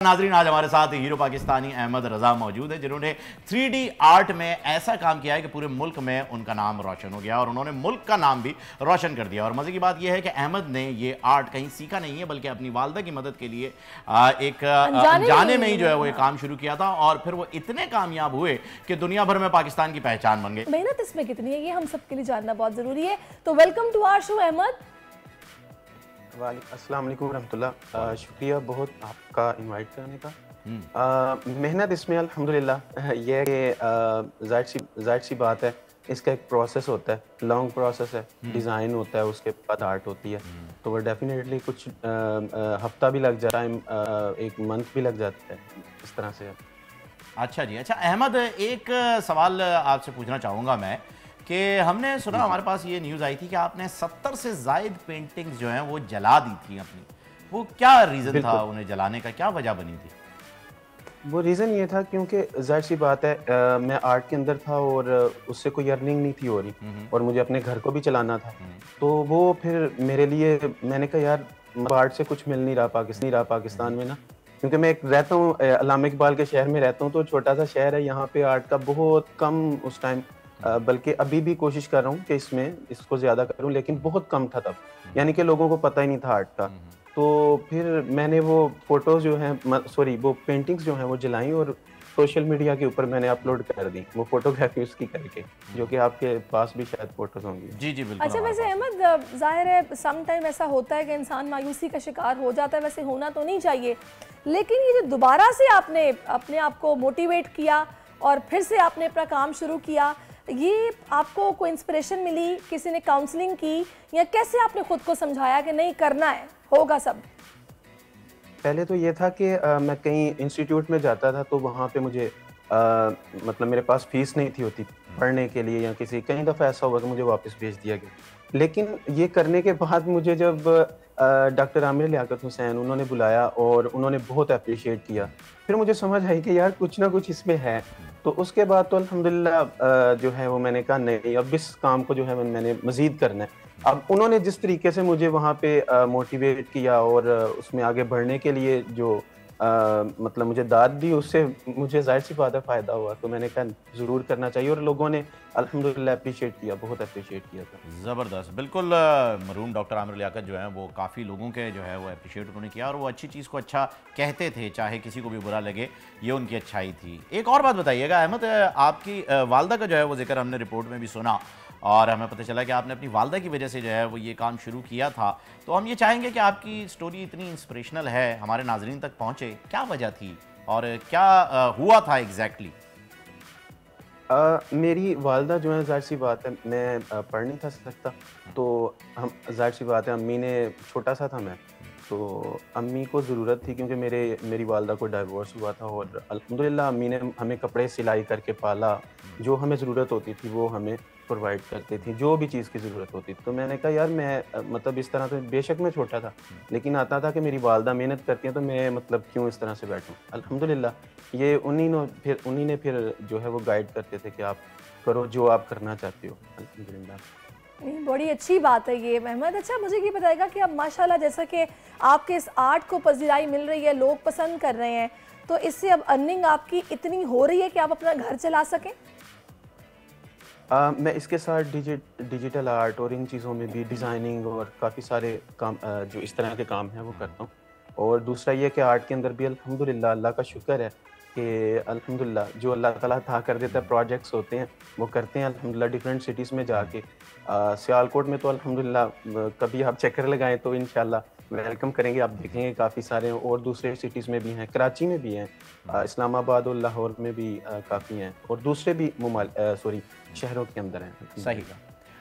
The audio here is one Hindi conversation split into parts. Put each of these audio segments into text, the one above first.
नाजरीन, आज हमारे साथ हीरो पाकिस्तानी अहमद रजा मौजूद है, जिन्होंने 3D आर्ट में ऐसा काम किया है कि पूरे मुल्क में उनका नाम रोशन हो गया और उन्होंने मुल्क का नाम भी रोशन कर दिया। और मजे की बात यह है कि अहमद ने ये आर्ट कहीं सीखा नहीं है, बल्कि अपनी वालदा की मदद के लिए एक अनजाने में ही जो है वो काम शुरू किया था और फिर वो इतने कामयाब हुए कि दुनिया भर में पाकिस्तान की पहचान बन गई। मेहनत इसमें कितनी है ये हम सबके लिए जानना बहुत जरूरी है। तो welcome to our show Ahmed. अस्सलाम वालेकुम रहमतुल्लाह। शुक्रिया बहुत आपका इनवाइट करने का। मेहनत इसमें अल्हम्दुलिल्लाह ये है कि जाहिर सी बात है, इसका एक प्रोसेस होता है, लॉन्ग प्रोसेस है, डिज़ाइन होता है, उसके बाद आर्ट होती है। तो वो डेफिनेटली कुछ हफ्ता भी लग जाता है, एक मंथ भी लग जाता है, इस तरह से। अच्छा जी, अच्छा अहमद, एक सवाल आपसे पूछना चाहूँगा मैं कि हमने सुना, हमारे पास ये न्यूज़ आई थी कि आपने 70 से ज़ायद पेंटिंग्स जो हैं वो जला दी थी अपनी। वो क्या रीज़न था उन्हें जलाने का, क्या वजह बनी थी? वो रीज़न ये था क्योंकि जाहिर सी बात है, मैं आर्ट के अंदर था और उससे कोई अर्निंग नहीं थी हो रही और मुझे अपने घर को भी चलाना था। तो वो फिर मेरे लिए, मैंने कहा यार आर्ट से कुछ मिल नहीं रहा पाकिस्तान में ना, क्योंकि मैं एक रहता हूँ अल्लामा इकबाल के शहर में रहता हूँ, तो छोटा सा शहर है, यहाँ पे आर्ट का बहुत कम उस टाइम, बल्कि अभी भी कोशिश कर रहा हूँ कि इसको ज़्यादा करूँ, लेकिन बहुत कम था तब, यानी कि लोगों को पता ही नहीं था आर्ट का। तो फिर मैंने वो फोटोज़ जो हैं, वो पेंटिंग्स जो हैं वो जलाई और सोशल मीडिया के ऊपर मैंने अपलोड कर दी, वो फोटोग्राफी उसकी करके, जो कि आपके पास भी शायद फोटोज़ होंगी। जी जी बिल्कुल। अच्छा, वैसे अहमद, जाहिर है सम टाइम ऐसा होता है कि इंसान मायूसी का शिकार हो जाता है, वैसे होना तो नहीं चाहिए, लेकिन ये जो दोबारा से आपने अपने आप को मोटिवेट किया और फिर से आपने अपना काम शुरू किया, ये आपको कोई इंस्पिरेशन मिली, किसी ने काउंसलिंग की, या कैसे आपने खुद को समझाया कि नहीं करना है, होगा सब? पहले तो ये था कि मैं कहीं इंस्टीट्यूट में जाता था, तो वहाँ पे मुझे मतलब मेरे पास फीस नहीं थी होती पढ़ने के लिए, या कई दफ़ा ऐसा हुआ कि मुझे वापस भेज दिया गया। लेकिन ये करने के बाद मुझे जब डॉक्टर आमिर लियाकत हुसैन उन्होंने बुलाया और उन्होंने बहुत अप्रिशिएट किया, फिर मुझे समझ आई कि यार कुछ ना कुछ इसमें है। तो उसके बाद तो अल्हम्दुलिल्लाह जो है वो मैंने कहा नहीं, अब इस काम को जो है मैंने मज़ीद करना है। अब उन्होंने जिस तरीके से मुझे वहाँ पे मोटिवेट किया और उसमें आगे बढ़ने के लिए जो मतलब मुझे दाद दी, उससे मुझे ज़ाहिर सी बात है फ़ायदा हुआ, तो मैंने कहा ज़रूर करना चाहिए और लोगों ने अल्हम्दुलिल्लाह अप्रिशिएट किया, बहुत अप्रिशिएट किया था। ज़बरदस्त, बिल्कुल। मरहूम डॉक्टर आमिर लियाकत जो है वो काफ़ी लोगों के जो है वो अप्रिशिएट उन्होंने किया और वो अच्छी चीज़ को अच्छा कहते थे, चाहे किसी को भी बुरा लगे, ये उनकी अच्छाई थी। एक और बात बताइएगा अहमद, आपकी वालदा का जो है वो जिक्र हमने रिपोर्ट में भी सुना और हमें पता चला कि आपने अपनी वालदा की वजह से जो है वो ये काम शुरू किया था। तो हम ये चाहेंगे कि आपकी स्टोरी इतनी इंस्पिरेशनल है, हमारे नाजरीन तक पहुँचे, क्या वजह थी और क्या हुआ था एग्जैक्टली? मेरी वालदा जो है, जाहिर सी बात है, मैं पढ़ नहीं था सकता, तो हम जाहिर सी बात है, अम्मी ने, छोटा सा था मैं, तो अम्मी को ज़रूरत थी, क्योंकि मेरी वालदा को डाइवोर्स हुआ था और अल्हम्दुलिल्लाह अम्मी ने हमें कपड़े सिलाई करके पाला, जो हमें ज़रूरत होती थी वो हमें प्रोवाइड करती थी, जो भी चीज़ की ज़रूरत होती थी। तो मैंने कहा यार मैं मतलब इस तरह, तो बेशक मैं छोटा था, लेकिन आता था कि मेरी वालदा मेहनत करती हैं, तो मैं मतलब क्यों इस तरह से बैठूं। अल्हम्दुलिल्लाह ये उन्हीं ने फिर जो है वो गाइड करते थे कि आप करो जो आप करना चाहते हो। अल्हम्दुलिल्लाह बड़ी अच्छी बात है ये अहमद। अच्छा, मुझे ये बताएगा कि अब माशाल्लाह जैसा कि आपके इस आर्ट को पजीराई मिल रही है, लोग पसंद कर रहे हैं, तो इससे अब अर्निंग आपकी इतनी हो रही है कि आप अपना घर चला सकें? मैं इसके साथ डिजिटल आर्ट और इन चीज़ों में भी, डिज़ाइनिंग और काफ़ी सारे काम, जो इस तरह के काम हैं वो करता हूँ। और दूसरा ये कि आर्ट के अंदर भी अल्हम्दुलिल्लाह अल्लाह का शुक्र है कि अल्हम्दुलिल्लाह जो अल्लाह ताला अता कर देता है, प्रोजेक्ट्स होते हैं वो करते हैं अल्हम्दुलिल्लाह डिफरेंट सिटीज़ में जाके। सियालकोट में तो अल्हम्दुलिल्लाह कभी आप चक्कर लगाएं तो इंशाल्लाह वेलकम करेंगे, आप देखेंगे काफ़ी सारे, और दूसरे सिटीज़ में भी हैं, कराची में भी हैं, इस्लामाबाद और लाहौर में भी काफ़ी हैं, और दूसरे भी शहरों के अंदर हैं। सही का।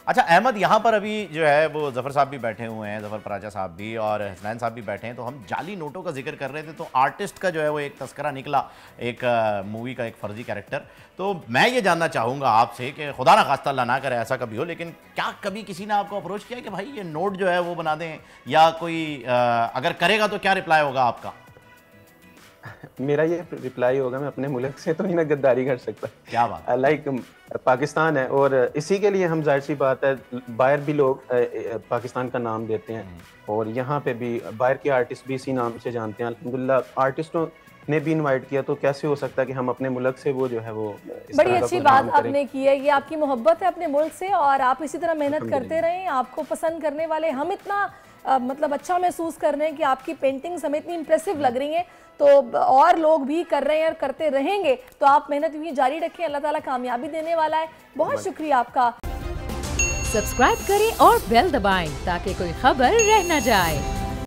अच्छा अहमद, यहाँ पर अभी जो है वो ज़फ़र साहब भी बैठे हुए हैं, ज़फ़र पराचा साहब भी और हसनैन साहब भी बैठे हैं, तो हम जाली नोटों का जिक्र कर रहे थे, तो आर्टिस्ट का जो है वो एक तस्करा निकला, एक मूवी का एक फ़र्जी कैरेक्टर। तो मैं ये जानना चाहूँगा आपसे कि खुदा ना खास्ता अल्लाह ना करे ऐसा कभी हो, लेकिन क्या कभी किसी ने आपको अप्रोच किया कि भाई ये नोट जो है वो बना दें, या कोई अगर करेगा तो क्या रिप्लाई होगा आपका? मेरा ये रिप्लाई होगा, मैं अपने मुल्क से तो नहीं ना गद्दारी कर सकता। क्या बात, लाइक पाकिस्तान है और इसी के लिए हम, जाहिर सी बात है, बाहर भी लोग पाकिस्तान का नाम देते हैं और यहाँ पे भी बाहर के आर्टिस्ट भी इसी नाम से जानते हैं। अल्हम्दुलिल्लाह ने भी इनवाइट किया, तो कैसे हो सकता है कि हम अपने मुल्क से वो जो है वो इस बड़ी तरह का अच्छी प्रोग्राम बात करें। आपने की है, ये आपकी मोहब्बत है अपने मुल्क से और आप इसी तरह मेहनत करते रहें। आपको पसंद करने वाले हम इतना मतलब अच्छा महसूस कर रहे हैं कि आपकी पेंटिंग्स हमें इतनी इंप्रेसिव लग रही हैं, तो और लोग भी कर रहे हैं और करते रहेंगे। तो आप मेहनत यूं ही जारी रखें, अल्लाह ताला कामयाबी देने वाला है। बहुत शुक्रिया आपका। सब्सक्राइब करें और बेल दबाएं ताकि कोई खबर रह न जाए।